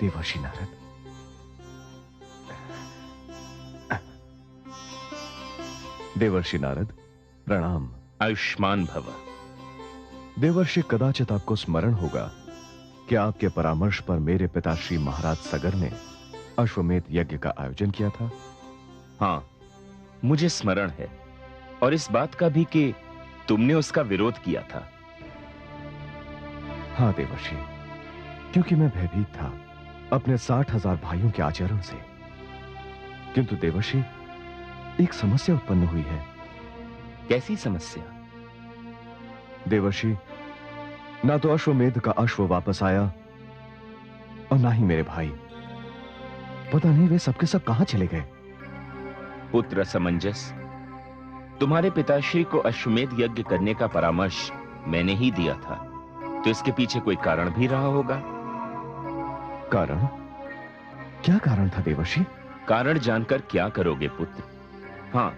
देवर्षि नारद। देवर्षि नारद, प्रणाम। आयुष्मान भव। देवर्षि, कदाचित आपको स्मरण होगा कि आपके परामर्श पर मेरे पिता श्री महाराज सगर ने अश्वमेध यज्ञ का आयोजन किया था। हां, मुझे स्मरण है, और इस बात का भी कि तुमने उसका विरोध किया था। हां देवर्षि, क्योंकि मैं भयभीत था अपने 60,000 भाइयों के आचरण से। किंतु देवर्षि, एक समस्या उत्पन्न हुई है। कैसी समस्या? देवर्षि, ना तो अश्वमेध का अश्व वापस आया और ना ही मेरे भाई। पता नहीं वे सबके सब कहां चले गए। पुत्र असमंजस, तुम्हारे पिताश्री को अश्वमेध यज्ञ करने का परामर्श मैंने ही दिया था, तो इसके पीछे कोई कारण भी रहा होगा। कारण? क्या कारण था देवर्षि? कारण जानकर क्या करोगे पुत्र? हां,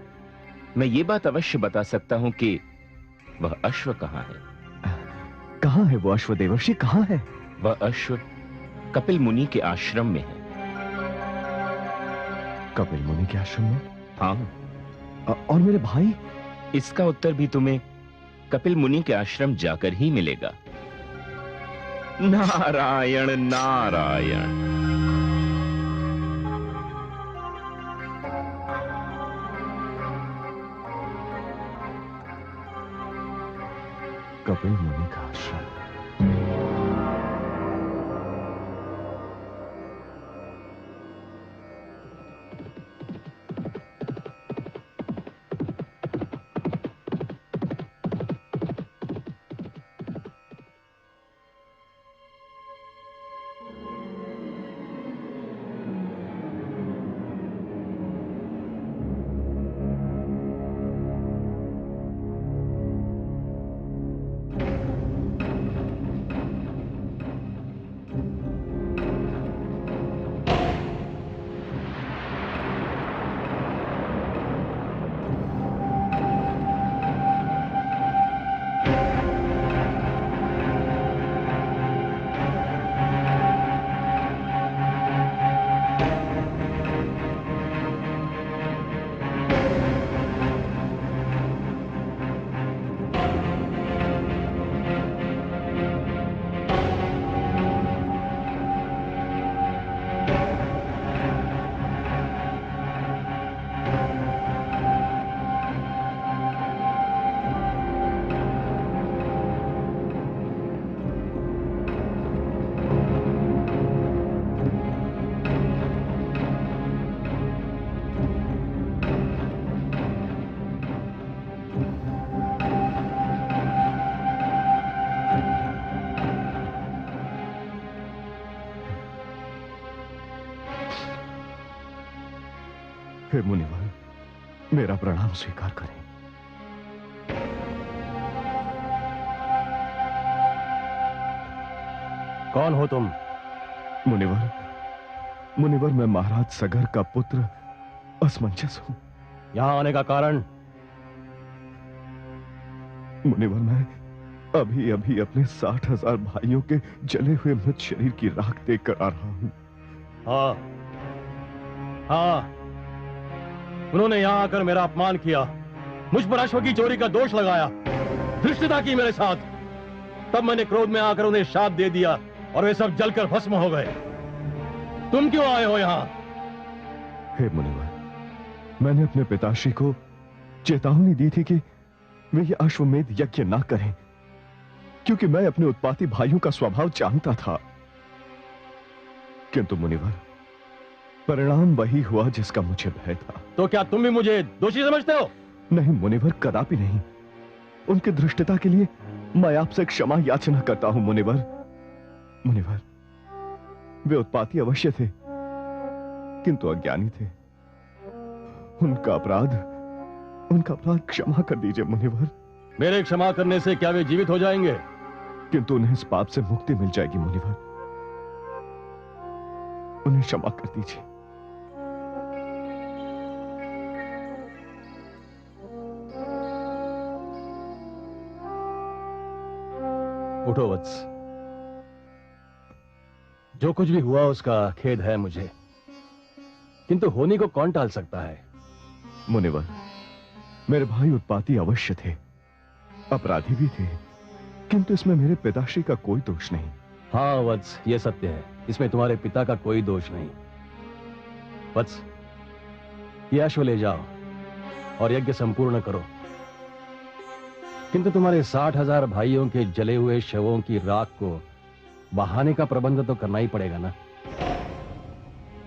मैं ये बात अवश्य बता सकता हूं कि वह अश्व कहां है। कहां है वो अश्व देवर्षि, कहां है? वह अश्व कपिल मुनि के आश्रम में है। कपिल मुनि के आश्रम में? हां। और मेरे भाई? इसका उत्तर भी तुम्हें कपिल मुनि के आश्रम जाकर ही मिलेगा। नारायण नारायण। कपिल मुनि का आश्रम। हे मुनिवर, मेरा प्रणाम स्वीकार करें। कौन हो तुम? मुनिवर, मुनिवर मैं महाराज सगर का पुत्र असमंजस हूं। यहां आने का कारण? मुनिवर, मैं अभी अभी अपने 60,000 भाइयों के जले हुए मृत शरीर की राख देखकर आ रहा हूं। हाँ, हाँ, उन्होंने यहां आकर मेरा अपमान किया, मुझ पर अश्व की चोरी का दोष लगाया, धृष्टता की मेरे साथ। तब मैंने क्रोध में आकर उन्हें शाप दे दिया और वे सब जलकर भस्म हो गए। तुम क्यों आए हो यहां? हे मुनिवर, मैंने अपने पिताश्री को चेतावनी दी थी कि वे ये अश्वमेध यज्ञ ना करें, क्योंकि मैं अपने उत्पाती भाइयों का स्वभाव जानता था। किंतु मुनिवर, परिणाम वही हुआ जिसका मुझे भय था। तो क्या तुम भी मुझे दोषी समझते हो? नहीं मुनिवर, कदापि नहीं। उनकी धृष्टता के लिए मैं आपसे क्षमा याचना करता हूं मुनिवर। मुनिवर, वे उत्पाती अवश्य थे, किंतु अज्ञानी थे। उनका अपराध क्षमा कर दीजिए मुनिवर। मेरे क्षमा करने से क्या वे जीवित हो जाएंगे? किंतु उन्हें इस पाप से मुक्ति मिल जाएगी मुनिवर। उन्हें क्षमा कर दीजिए। उठो वत्स। जो कुछ भी हुआ उसका खेद है मुझे, किंतु होनी को कौन टाल सकता है। मुनिवर, मेरे भाई उत्पाती अवश्य थे, अपराधी भी थे, किंतु इसमें मेरे पिताश्री का कोई दोष नहीं। हाँ वत्स, ये सत्य है, इसमें तुम्हारे पिता का कोई दोष नहीं। वत्स, ये अश्व ले जाओ और यज्ञ संपूर्ण करो, किंतु तुम्हारे 60,000 भाइयों के जले हुए शवों की राख को बहाने का प्रबंध तो करना ही पड़ेगा ना।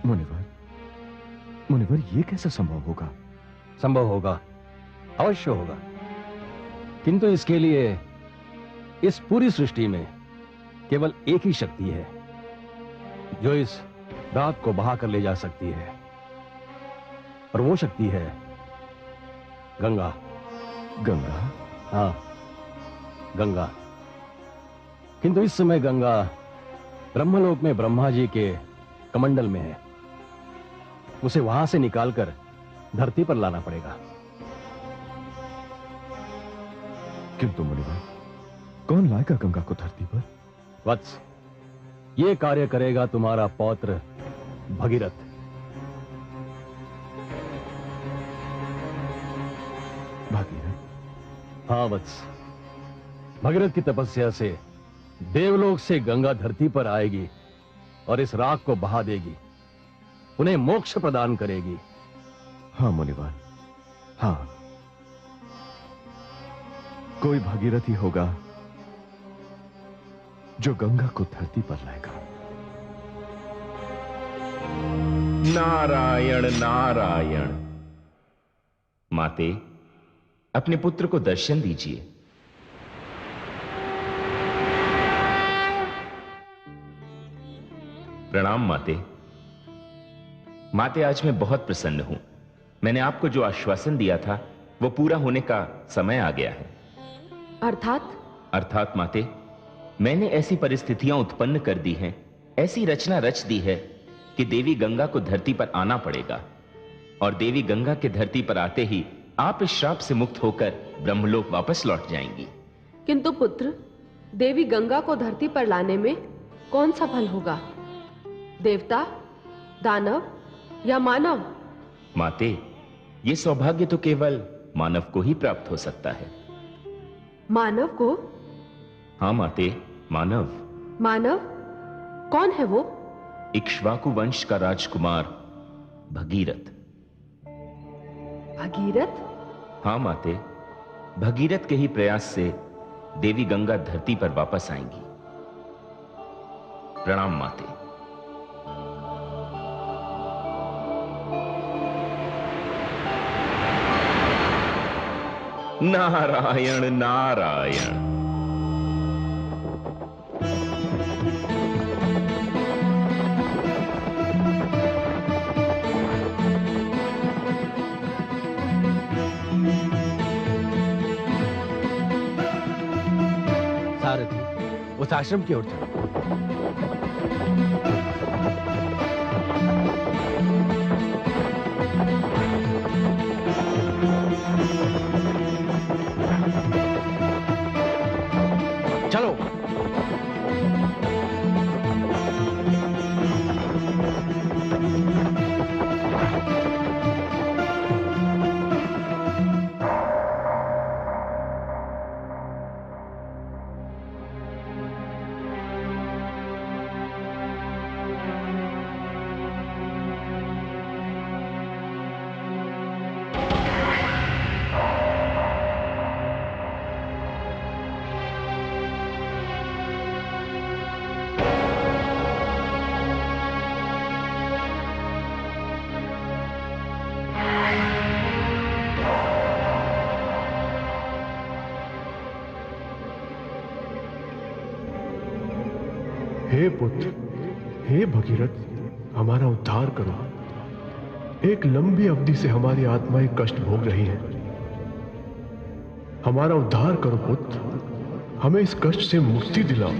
मुनिवर, मुनिवर, ये कैसे संभव होगा? संभव होगा, अवश्य होगा, किंतु इसके लिए इस पूरी सृष्टि में केवल एक ही शक्ति है जो इस राख को बहा कर ले जा सकती है, और वो शक्ति है गंगा। गंगा? हाँ, गंगा। किंतु इस समय गंगा ब्रह्मलोक में ब्रह्मा जी के कमंडल में है, उसे वहां से निकालकर धरती पर लाना पड़ेगा। किंतु मुनिवर, कौन लाएगा गंगा को धरती पर? वत्स, ये कार्य करेगा तुम्हारा पौत्र भगीरथ। भगीरथ? हाँ वत्स, भगीरथ की तपस्या से देवलोक से गंगा धरती पर आएगी और इस राख को बहा देगी, उन्हें मोक्ष प्रदान करेगी। हाँ मुनिवर, हाँ, कोई भगीरथ ही होगा जो गंगा को धरती पर लाएगा। नारायण नारायण। माते, अपने पुत्र को दर्शन दीजिए। प्रणाम माते। माते, आज मैं बहुत प्रसन्न हूं। मैंने आपको जो आश्वासन दिया था वो पूरा होने का समय आ गया है। अर्थात माते, मैंने ऐसी परिस्थितियां उत्पन्न कर दी हैं, ऐसी रचना रच दी है कि देवी गंगा को धरती पर आना पड़ेगा, और देवी गंगा के धरती पर आते ही आप इस श्राप से मुक्त होकर ब्रह्मलोक वापस लौट जाएंगी। किंतु पुत्र, देवी गंगा को धरती पर लाने में कौन सा फल होगा? देवता, दानव या मानव? माते, ये सौभाग्य तो केवल मानव को ही प्राप्त हो सकता है। मानव को? हाँ माते, मानव। मानव? कौन है वो? इक्ष्वाकु वंश का राजकुमार भगीरथ। भगीरथ? हाँ माते, भगीरथ के ही प्रयास से देवी गंगा धरती पर वापस आएंगी। प्रणाम माते। नारायण नारायण। सारथी, उस आश्रम की ओर चलो। चलो। हे पुत्र, हे भगीरथ, हमारा उद्धार करो। एक लंबी अवधि से हमारी आत्माएं कष्ट भोग रही हैं। हमारा उद्धार करो पुत्र, हमें इस कष्ट से मुक्ति दिलाओ।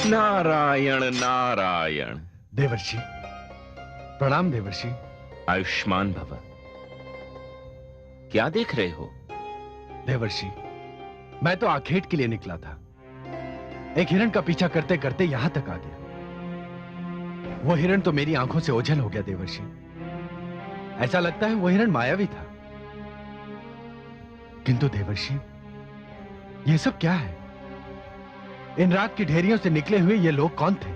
नारायण नारायण। देवर्षि, प्रणाम देवर्षि। आयुष्मान भव। क्या देख रहे हो? देवर्षि, मैं तो आखेट के लिए निकला था। एक हिरण का पीछा करते करते यहां तक आ गया। वो हिरण तो मेरी आंखों से ओझल हो गया देवर्षि। ऐसा लगता है वो हिरण मायावी था। किंतु देवर्षि, ये सब क्या है? इन रात की ढेरियों से निकले हुए ये लोग कौन थे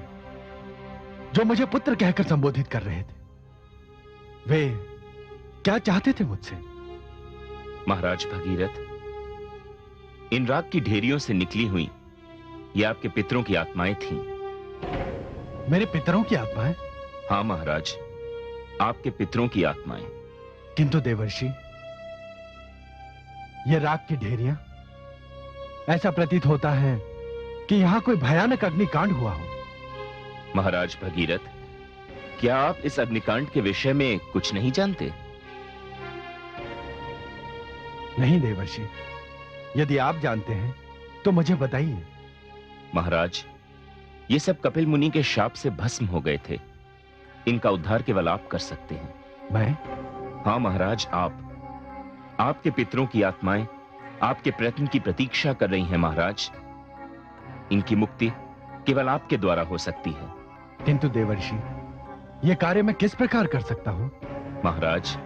जो मुझे पुत्र कहकर संबोधित कर रहे थे? वे क्या चाहते थे मुझसे? महाराज भगीरथ, इन रात की ढेरियों से निकली हुई ये आपके पितरों की आत्माएं थीं। मेरे पितरों की आत्माएं? हां महाराज, आपके पितरों की आत्माएं। किंतु देवर्षि, ये रात की ढेरियां, ऐसा प्रतीत होता है कि यहां कोई भयानक अग्निकांड हुआ हो। महाराज भगीरथ, क्या आप इस अग्निकांड के विषय में कुछ नहीं जानते? नहीं देवर्षि, यदि आप जानते हैं तो मुझे बताइए। महाराज, ये सब कपिल मुनि के शाप से भस्म हो गए थे। इनका उद्धार केवल आप कर सकते हैं। मैं? हां महाराज, आप। आपके पितरों की आत्माएं आपके प्रयत्न की प्रतीक्षा कर रही हैं महाराज। इनकी मुक्ति केवल आपके द्वारा हो सकती है। किंतु देवर्षि, यह कार्य मैं किस प्रकार कर सकता हूं? महाराज,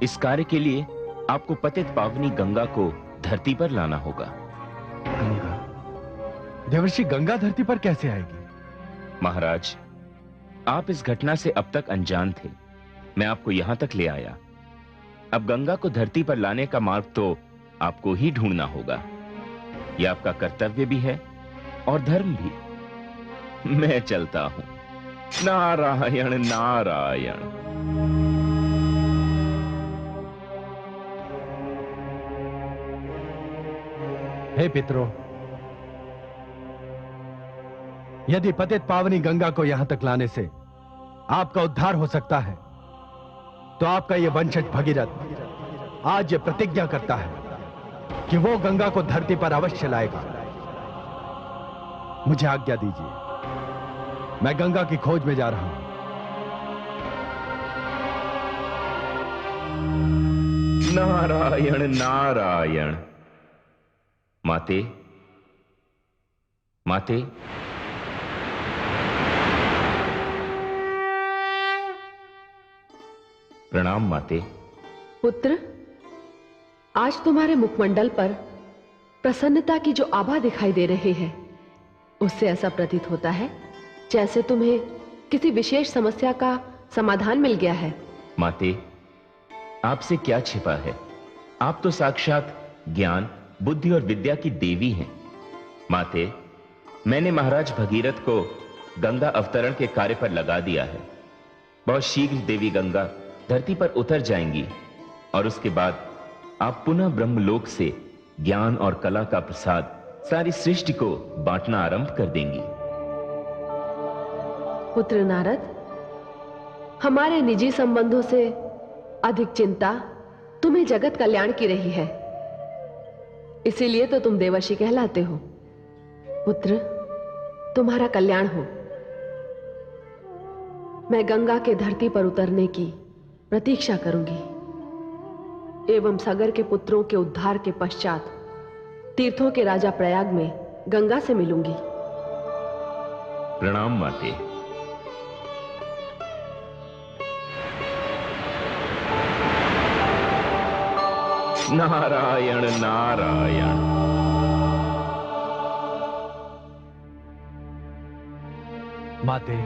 इस कार्य के लिए आपको पतित पावनी गंगा को धरती पर लाना होगा। गंगा? देवर्षि, गंगा धरती पर कैसे आएगी? महाराज, आप इस घटना से अब तक अनजान थे। मैं आपको यहां तक ले आया। अब गंगा को धरती पर लाने का मार्ग तो आपको ही ढूंढना होगा। यह आपका कर्तव्य भी है और धर्म भी। मैं चलता हूं। नारायण नारायण। हे पितरों, यदि पतित पावनी गंगा को यहां तक लाने से आपका उद्धार हो सकता है, तो आपका यह वंशज भगीरथ आज यह प्रतिज्ञा करता है कि वो गंगा को धरती पर अवश्य लाएगा। मुझे आज्ञा दीजिए, मैं गंगा की खोज में जा रहा हूं। नारायण नारायण। माते, माते, प्रणाम माते। पुत्र, आज तुम्हारे मुखमंडल पर प्रसन्नता की जो आभा दिखाई दे रही है, उससे ऐसा प्रतीत होता है जैसे तुम्हें किसी विशेष समस्या का समाधान मिल गया है। माते, आपसे क्या छिपा है? आप तो साक्षात ज्ञान, बुद्धि और विद्या की देवी हैं। माते, मैंने महाराज भगीरथ को गंगा अवतरण के कार्य पर लगा दिया है। बहुत शीघ्र देवी गंगा धरती पर उतर जाएंगी और उसके बाद आप पुनः ब्रह्मलोक से ज्ञान और कला का प्रसाद सारी सृष्टि को बांटना आरंभ कर देंगी। पुत्र नारद, हमारे निजी संबंधों से अधिक चिंता तुम्हें जगत कल्याण की रही है, इसीलिए तो तुम देवर्षि कहलाते हो। पुत्र, तुम्हारा कल्याण हो। मैं गंगा के धरती पर उतरने की प्रतीक्षा करूंगी एवं सागर के पुत्रों के उद्धार के पश्चात तीर्थों के राजा प्रयाग में गंगा से मिलूंगी। प्रणाम माते। नारायण नारायण। माते,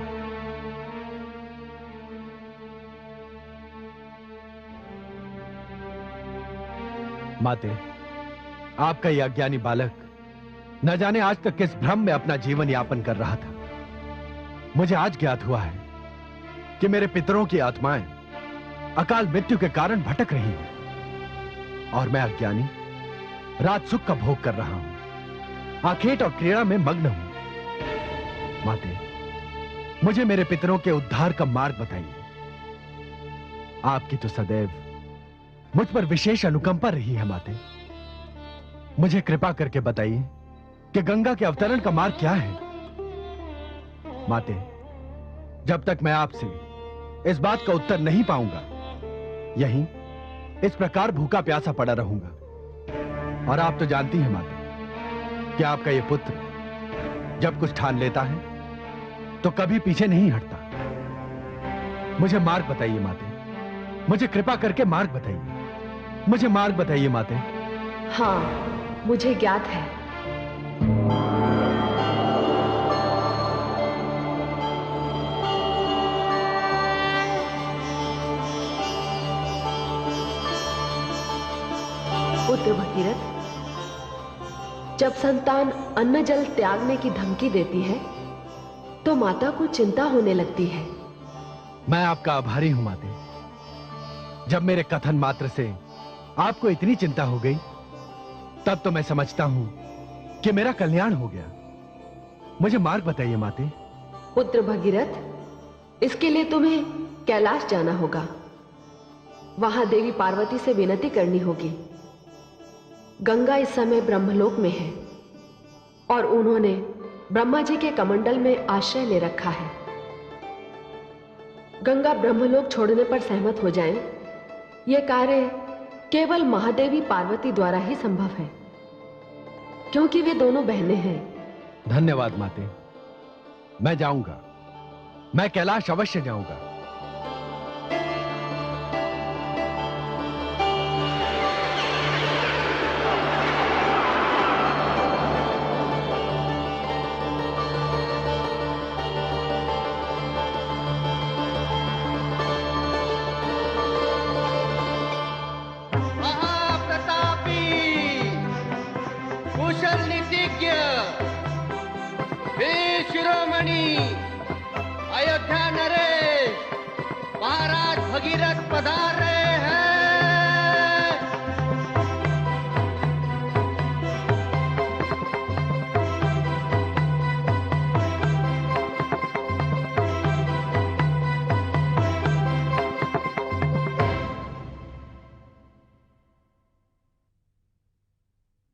माते, आपका यह अज्ञानी बालक न जाने आज तक किस भ्रम में अपना जीवन यापन कर रहा था। मुझे आज ज्ञात हुआ है कि मेरे पितरों की आत्माएं अकाल मृत्यु के कारण भटक रही हैं और मैं अज्ञानी रात सुख का भोग कर रहा हूं, आखेट और क्रीड़ा में मग्न हूं। माते, मुझे मेरे पितरों के उद्धार का मार्ग बताइए। आपकी तो सदैव मुझ पर विशेष अनुकंपा रही है माते। मुझे कृपा करके बताइए कि गंगा के अवतरण का मार्ग क्या है। माते, जब तक मैं आपसे इस बात का उत्तर नहीं पाऊंगा, यहीं इस प्रकार भूखा प्यासा पड़ा रहूंगा। और आप तो जानती हैं माते कि आपका ये पुत्र जब कुछ ठान लेता है तो कभी पीछे नहीं हटता। मुझे मार्ग बताइए माते, मुझे कृपा करके मार्ग बताइए, मुझे मार्ग बताइए माते। हाँ, मुझे ज्ञात है। पुत्र भगीरथ, जब संतान अन्न जल त्यागने की धमकी देती है तो माता को चिंता होने लगती है। मैं आपका आभारी हूं माते। जब मेरे कथन मात्र से आपको इतनी चिंता हो गई, तब तो मैं समझता हूं कि मेरा कल्याण हो गया। मुझे मार्ग बताइए माते। पुत्र भगीरथ, इसके लिए तुम्हें कैलाश जाना होगा। वहां देवी पार्वती से विनती करनी होगी। गंगा इस समय ब्रह्मलोक में है और उन्होंने ब्रह्मा जी के कमंडल में आश्रय ले रखा है। गंगा ब्रह्मलोक छोड़ने पर सहमत हो जाएं, यह कार्य केवल महादेवी पार्वती द्वारा ही संभव है, क्योंकि वे दोनों बहनें हैं। धन्यवाद माते, मैं जाऊंगा, मैं कैलाश अवश्य जाऊंगा। अयोध्या नरेश, महाराज भगीरथ पधार रहे हैं।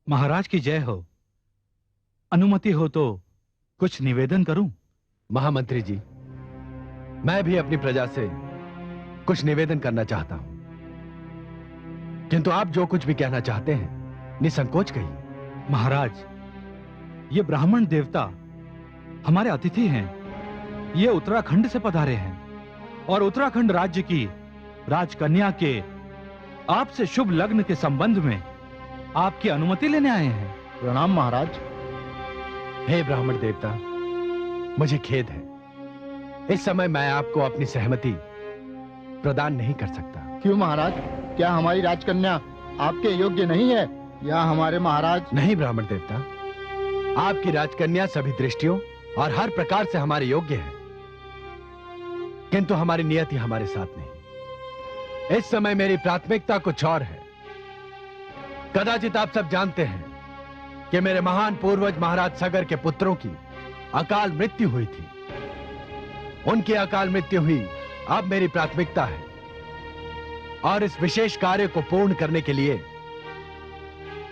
महाराज की जय हो। अनुमति हो तो कुछ निवेदन करूं? महामंत्री जी, मैं भी अपनी प्रजा से कुछ निवेदन करना चाहता हूं, किंतु आप जो कुछ भी कहना चाहते हैं निसंकोच कहिए। महाराज, ये ब्राह्मण देवता हमारे अतिथि हैं। ये उत्तराखंड से पधारे हैं और उत्तराखंड राज्य की राजकन्या के आपसे शुभ लग्न के संबंध में आपकी अनुमति लेने आए हैं। प्रणाम महाराज। हे ब्राह्मण देवता, मुझे खेद है, इस समय मैं आपको अपनी सहमति प्रदान नहीं कर सकता। क्यों महाराज, क्या हमारी राजकन्या आपके योग्य नहीं है या हमारे महाराज? नहीं ब्राह्मण देवता, आपकी राजकन्या सभी दृष्टियों और हर प्रकार से हमारे योग्य है, किंतु हमारी नियति हमारे साथ नहीं। इस समय मेरी प्राथमिकता कुछ और है। कदाचित आप सब जानते हैं कि मेरे महान पूर्वज महाराज सगर के पुत्रों की अकाल मृत्यु हुई थी। उनकी अकाल मृत्यु हुई, अब मेरी प्राथमिकता है और इस विशेष कार्य को पूर्ण करने के लिए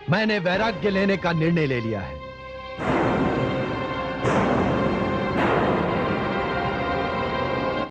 मैंने वैराग्य लेने का निर्णय ले लिया है।